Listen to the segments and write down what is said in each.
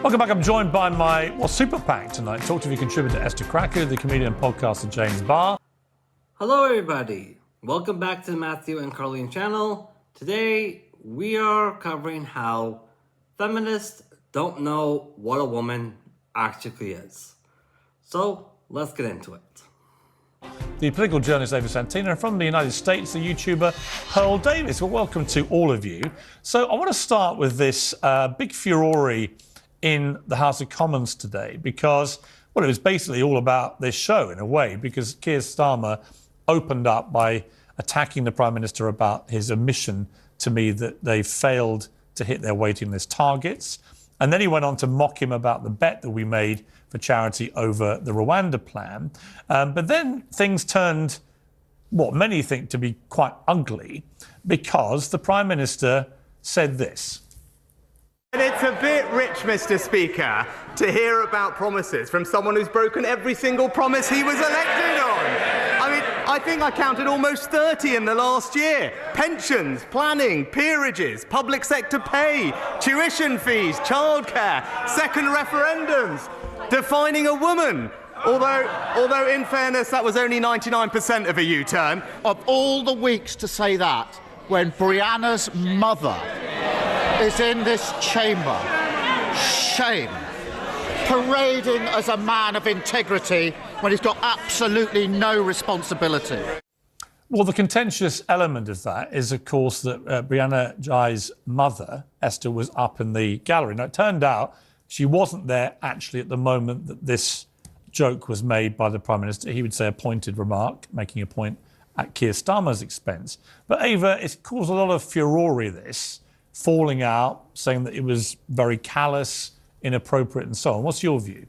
Welcome back. I'm joined by my super PAC tonight. Talk TV contributor Esther Krakow, the comedian and podcaster James Barr. Hello, everybody. Welcome back to the Matthew and Carlene channel. Today, we are covering how feminists don't know what a woman actually is. So, let's get into it. The political journalist Ava Santina, and from the United States, the YouTuber Pearl Davis. Well, welcome to all of you. So I want to start with this big furore in the House of Commons today because, well, it was basically all about this show in a way, because Keir Starmer opened up by attacking the Prime Minister about his admission to me that they failed to hit their waiting list targets. And then he went on to mock him about the bet that we made for charity over the Rwanda plan. But then things turned, what many think to be quite ugly, because the Prime Minister said this. And it's a bit rich, Mr. Speaker, to hear about promises from someone who's broken every single promise he was elected on. I mean, I think I counted almost 30 in the last year. Pensions, planning, peerages, public sector pay, tuition fees, childcare, second referendums, defining a woman. Although in fairness, that was only 99% of a U-turn. Of all the weeks to say that, when Brianna's mother is in this chamber, shame, parading as a man of integrity when he's got absolutely no responsibility. Well, the contentious element of that is, of course, that Brianna Jai's mother, Esther, was up in the gallery. Now, it turned out she wasn't there actually at the moment that this joke was made by the Prime Minister. He would say a pointed remark, making a point at Keir Starmer's expense. But Ava, it's caused a lot of furore, this, falling out, saying that it was very callous, inappropriate and so on. What's your view?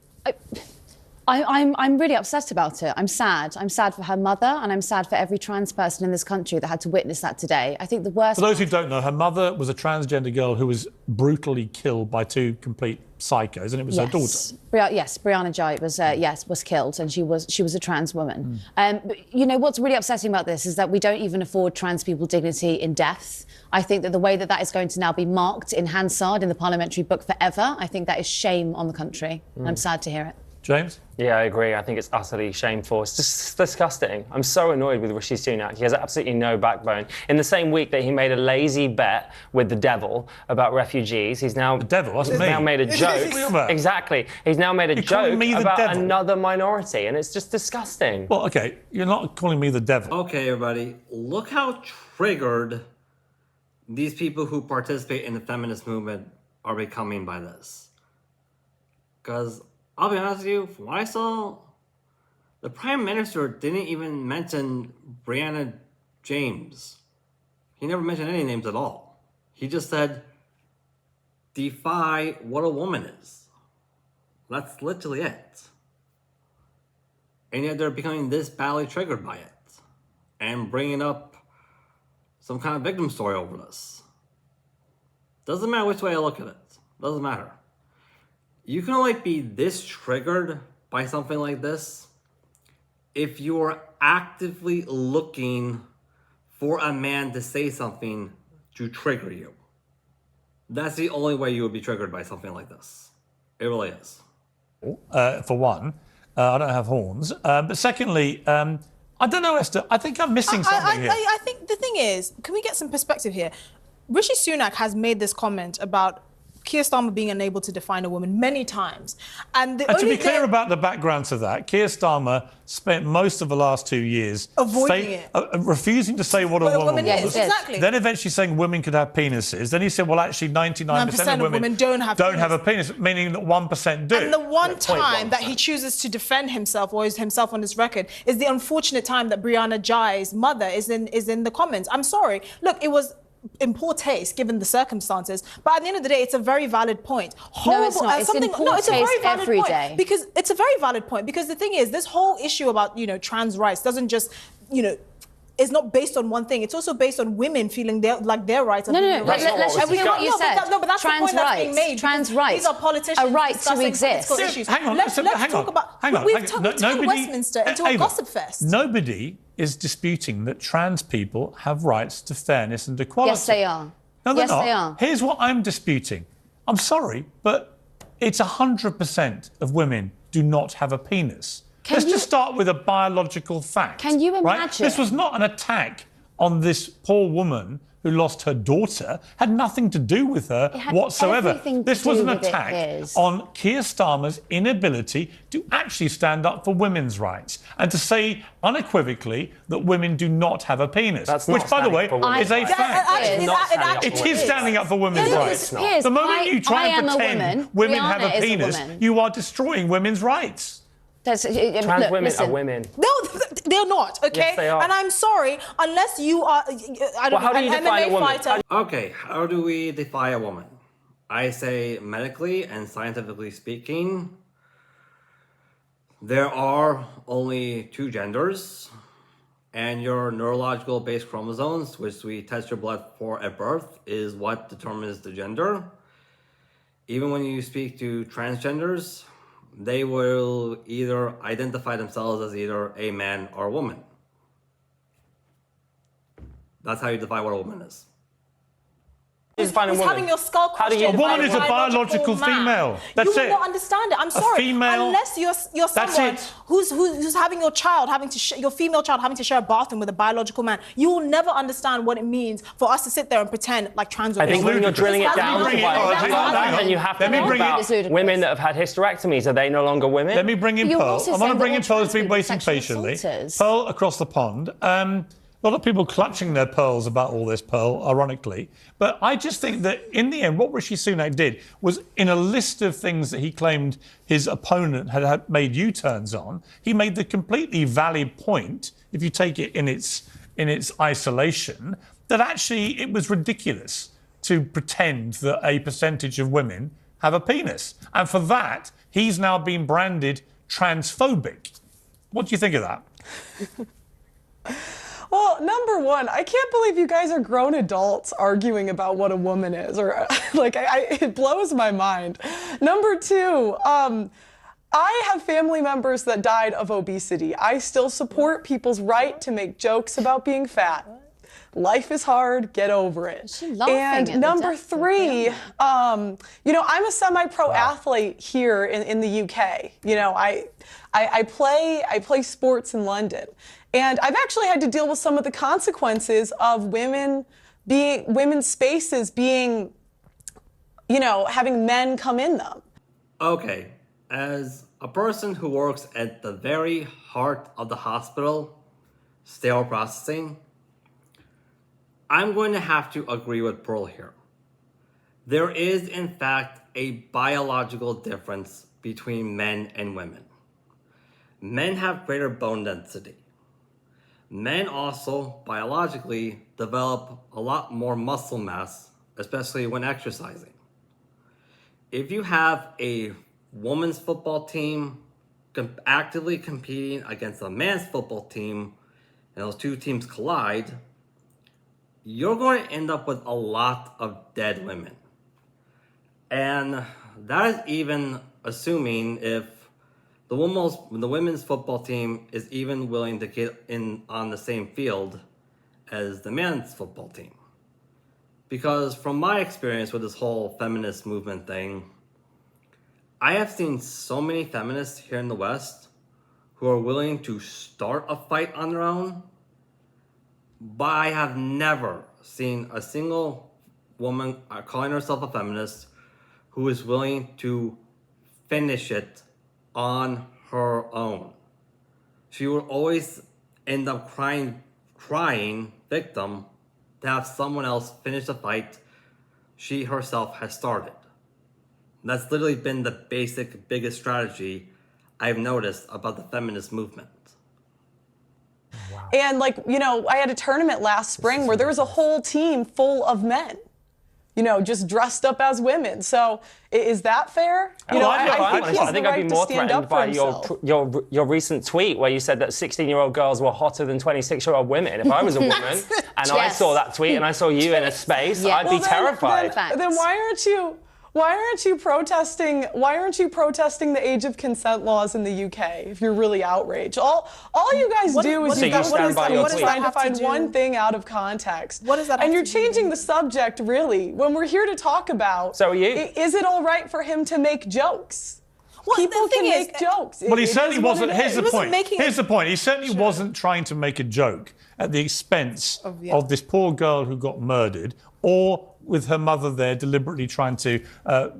I'm really upset about it. I'm sad. I'm sad for her mother, and I'm sad for every trans person in this country that had to witness that today. I think the worst... For those who don't know, her mother was a transgender girl who was brutally killed by two complete psychos, and it was her daughter. Yes, Brianna Jai was killed, and she was a trans woman. But, you know, what's really upsetting about this is that we don't even afford trans people dignity in death. I think that the way that that is going to now be marked in Hansard in the parliamentary book forever, I think that is shame on the country. I'm sad to hear it. James? Yeah, I agree. I think it's utterly shameful. It's just disgusting. I'm so annoyed with Rishi Sunak. He has absolutely no backbone. In the same week that he made a lazy bet with the devil about refugees, he's now... The devil? That's he's me. now made a joke. Exactly. He's now made a joke about another minority, and it's just disgusting. Well, OK, you're not calling me the devil. Okay, everybody. Look how triggered these people who participate in the feminist movement are becoming by this. Because... I'll be honest with you, from what I saw, the Prime Minister didn't even mention Brianna James. He never mentioned any names at all. He just said, defy what a woman is. That's literally it. And yet they're becoming this badly triggered by it. And bringing up some kind of victim story over this. Doesn't matter which way I look at it. Doesn't matter. You can only be this triggered by something like this if you're actively looking for a man to say something to trigger you. That's the only way you would be triggered by something like this. It really is. For one, I don't have horns. But secondly, I don't know, Esther, I think I'm missing something here. I think the thing is, can we get some perspective here? Rishi Sunak has made this comment about Keir Starmer being unable to define a woman many times. And to be clear about the background to that, Keir Starmer spent most of the last 2 years avoiding it. Refusing to say what a woman was. Exactly. Then eventually saying women could have penises. Then he said, well, actually 99% of women don't have a penis, meaning that 1% do. And the one time that he chooses to defend himself, or is himself on his record, is the unfortunate time that Brianna Jai's mother is in the comments. I'm sorry. Look, it was in poor taste given the circumstances, but at the end of the day, it's a very valid point. No, it's not. It's in poor taste every day. Because it's a very valid point. Because the thing is, this whole issue about trans rights doesn't just is not based on one thing. It's also based on women feeling their rights. No. Let's hear what you said. But that's the point that's being made. Trans rights. These are politicians. A right to exist. Hang on. Let's talk about. We've turned Westminster into a gossip fest. Nobody is disputing that trans people have rights to fairness and equality. Yes, they are. No, they're not. They are. Here's what I'm disputing. I'm sorry, but it's 100% of women do not have a penis. Let's just start with a biological fact. Can you right? imagine? This was not an attack on this poor woman who lost her daughter, had nothing to do with her whatsoever. everything to This was do an with it, attack Piers. on Keir Starmer's inability to actually stand up for women's rights and to say unequivocally that women do not have a penis. That's not which, by the way, standing for women. is a fact. It It is standing up for women's No, rights. Piers, The moment you try I and am a pretend woman. women have Rihanna a is a penis, woman. you are destroying women's rights. Trans Look, women listen. are women. No, they're not, okay? Yes, they are. And I'm sorry, unless you are, I don't Well, how know, do you an define a MMA woman? fighter. Okay, how do we define a woman? I say medically and scientifically speaking, there are only two genders, and your neurological base chromosomes, which we test your blood for at birth, is what determines the gender. Even when you speak to transgenders, they will either identify themselves as either a man or a woman. That's how you define what a woman is. Who's having your skull How do you crushed A by woman is a biological man. female. That's you will it. not understand it. I'm sorry. female- Unless you're That's someone it. who's having your child your female child having to share a bathroom with a biological man, you will never understand what it means for us to sit there and pretend like trans I women. think when you're drilling it Let me down to bring it- biology, hang on. then you have to Let me think bring it- about It's ludicrous. women that have had hysterectomies. Are they no longer women? Let me bring in But you're Pearl. also I want saying to bring that in all Pearl, who's trans been people are waiting sexual patiently. assaulters. Pearl across the pond. A lot of people clutching their pearls about all this, Pearl, ironically. But I just think that in the end, what Rishi Sunak did was, in a list of things that he claimed his opponent had made U-turns on, he made the completely valid point, if you take it in its isolation, that actually it was ridiculous to pretend that a percentage of women have a penis. And for that, he's now been branded transphobic. What do you think of that? Well, number one, I can't believe you guys are grown adults arguing about what a woman is, or like, it blows my mind. Number two, I have family members that died of obesity. I still support people's right to make jokes about being fat. Life is hard, get over it. laughing at the And number death of three, them. I'm a semi-pro athlete here in the UK. I play sports in London. And I've actually had to deal with some of the consequences of women's spaces being, having men come in them. Okay, as a person who works at the very heart of the hospital, sterile processing, I'm going to have to agree with Pearl here. There is, in fact, a biological difference between men and women. Men have greater bone density. Men also, biologically, develop a lot more muscle mass, especially when exercising. If you have a women's football team actively competing against a man's football team, and those two teams collide, you're going to end up with a lot of dead women. And that is even assuming if the women's football team is even willing to get in on the same field as the men's football team. Because from my experience with this whole feminist movement thing, I have seen so many feminists here in the West who are willing to start a fight on their own, but I have never seen a single woman calling herself a feminist who is willing to finish it on her own. She will always end up crying victim to have someone else finish the fight she herself has started. That's literally been the biggest strategy I've noticed about the feminist movement. And I had a tournament last spring where there was a whole team full of men, just dressed up as women. So is that fair? I think I'd be more threatened by your recent tweet where you said that 16-year-old girls were hotter than 26-year-old women. If I was a woman and I saw that tweet and I saw you in a space, I'd be terrified. Then Why aren't you protesting the age of consent laws in the UK if you're really outraged? All you guys do is you stand by your tweet. trying to find one thing out of context. What does that have And you're to do changing with the subject, really, when we're here to talk about, So are you. Is it all right for him to make jokes? Well, People the thing can is, make jokes. Well, he It certainly is what wasn't. it Here's is. the wasn't point. making Here's it- the point. He certainly wasn't trying to make a joke at the expense of this poor girl who got murdered, or with her mother there deliberately trying to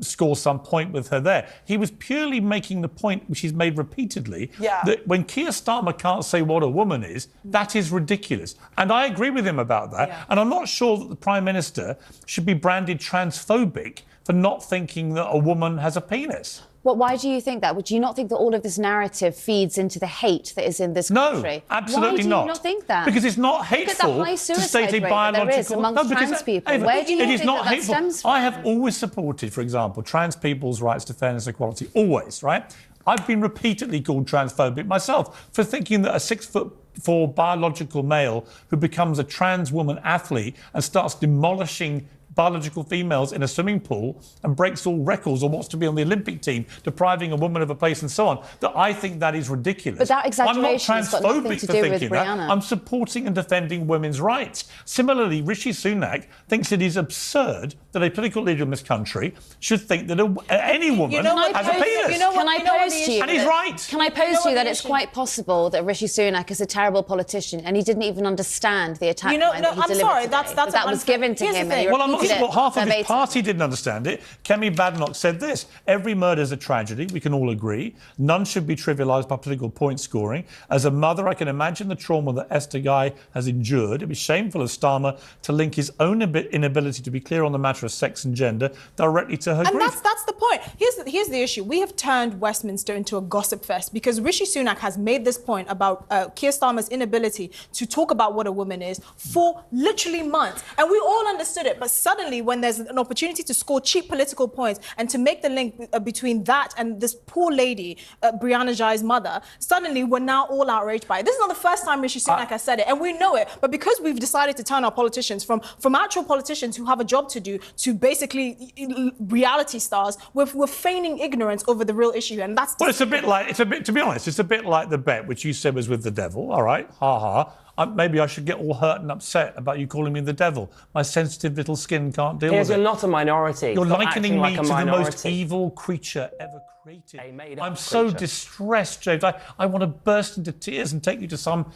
score some point with her there. He was purely making the point, which he's made repeatedly, that when Keir Starmer can't say what a woman is, that is ridiculous. And I agree with him about that. Yeah. And I'm not sure that the Prime Minister should be branded transphobic for not thinking that a woman has a penis. Well, why do you think that? Would you not think that all of this narrative feeds into the hate that is in this country? No, absolutely Why do you not. not think that? Because it's not Look at the hateful high to suicide state a rate that biological. there is amongst because, trans people. Ava, Where do you it is think not that hateful. stems from? I have always supported, for example, trans people's rights to fairness and equality. Always, right? I've been repeatedly called transphobic myself for thinking that a 6'4" biological male who becomes a trans woman athlete and starts demolishing biological females in a swimming pool and breaks all records or wants to be on the Olympic team, depriving a woman of a place and so on, that I think that is ridiculous. But that exaggeration I'm has not got nothing transphobic to for do with thinking that. Brianna. I'm supporting and defending women's rights. Similarly, Rishi Sunak thinks it is absurd that a political leader in this country should think that any woman know what, has a Can I penis. pose- you know what- Can I you know what pose the to you? And he's that- right. Can I pose know to you what that the it's issue- quite possible that Rishi Sunak is a terrible politician and he didn't even understand the attack You know, line no, that he I'm delivered sorry, today, that's that was unfair. given to Here's the him. And he thing. Well, I'm not repeated sure. it Half of his verbatim. party didn't understand it. Kemi Badenoch said this: every murder is a tragedy. We can all agree. None should be trivialised by political point scoring. As a mother, I can imagine the trauma that Esther Guy has endured. It was shameful of Starmer to link his own inability to be clear on the matter of sex and gender directly to her And grief. that's the point. Here's the issue. We have turned Westminster into a gossip fest because Rishi Sunak has made this point about Keir Starmer's inability to talk about what a woman is for literally months. And we all understood it. But suddenly, when there's an opportunity to score cheap political points and to make the link between that and this poor lady, Brianna Jai's mother, suddenly we're now all outraged by it. This is not the first time Rishi Sunak has said it, and we know it. But because we've decided to turn our politicians from actual politicians who have a job to do to basically reality stars, we're feigning ignorance over the real issue, and that's. Well, to be honest, it's a bit like the bet which you said was with the devil. All right, ha ha. Maybe I should get all hurt and upset about you calling me the devil. My sensitive little skin can't deal with it. You're not a minority. You're Stop likening acting me like a to the minority. most evil creature ever created. A made-up I'm so creature. distressed, James. I want to burst into tears and take you to some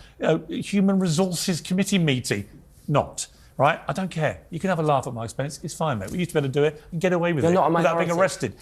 human resources committee meeting. Not. Right? I don't care. You can have a laugh at my expense. It's fine, mate. We used to be able to do it and get away with You're it not a without being minority. arrested.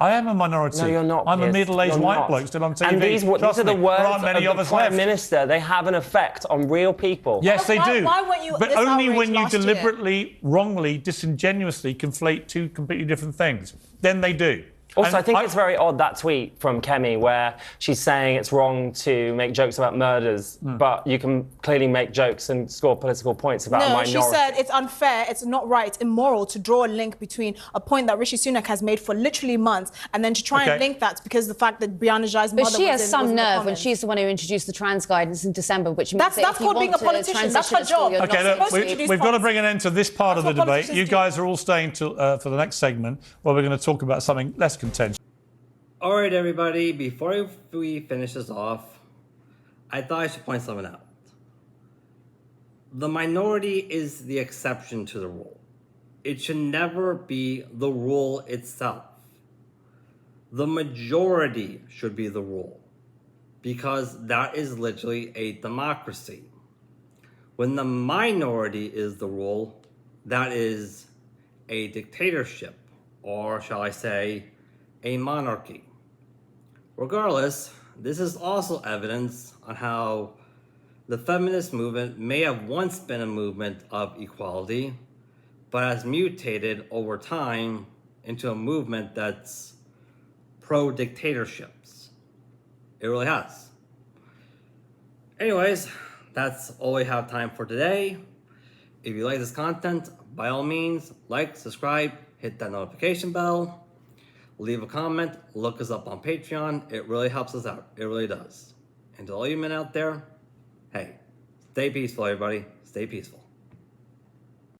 I am a minority. No, you're not. I'm a Piers. middle-aged You're white not. bloke still on TV. And these Trust are the me, words there aren't many of of the us Prime left. Minister. They have an effect on real people. Yes, they Why- do. why weren't you but this only when outraged you last year? deliberately, wrongly, disingenuously conflate two completely different things. Then they do. Also, And I think it's very odd, that tweet from Kemi, where she's saying it's wrong to make jokes about murders, but you can clearly make jokes and score political points about a No, minority. she said it's unfair, it's not right, it's immoral to draw a link between a point that Rishi Sunak has made for literally months and then to try and link that because the fact that Brianna Jai's mother But she has was some in the nerve when comments. she's the one who introduced the trans guidance in December, which means That's that if you called want being a to politician. That's transition her at school, job. you're Okay, not look, supposed to supposed to. introduce we've got to policy. bring an end to this part of That's the what debate. politicians You do. guys are all staying for the next segment where we're going to talk about something less contentious. All right, everybody, before we finish this off, I thought I should point something out. The minority is the exception to the rule. It should never be the rule itself. The majority should be the rule, because that is literally a democracy. When the minority is the rule, that is a dictatorship, or shall I say, a monarchy. Regardless, this is also evidence on how the feminist movement may have once been a movement of equality, but has mutated over time into a movement that's pro-dictatorships. It really has. Anyways, that's all we have time for today. If you like this content, by all means, like, subscribe, hit that notification bell. Leave a comment, look us up on Patreon. It really helps us out. It really does. And to all you men out there, hey, stay peaceful, everybody. Stay peaceful.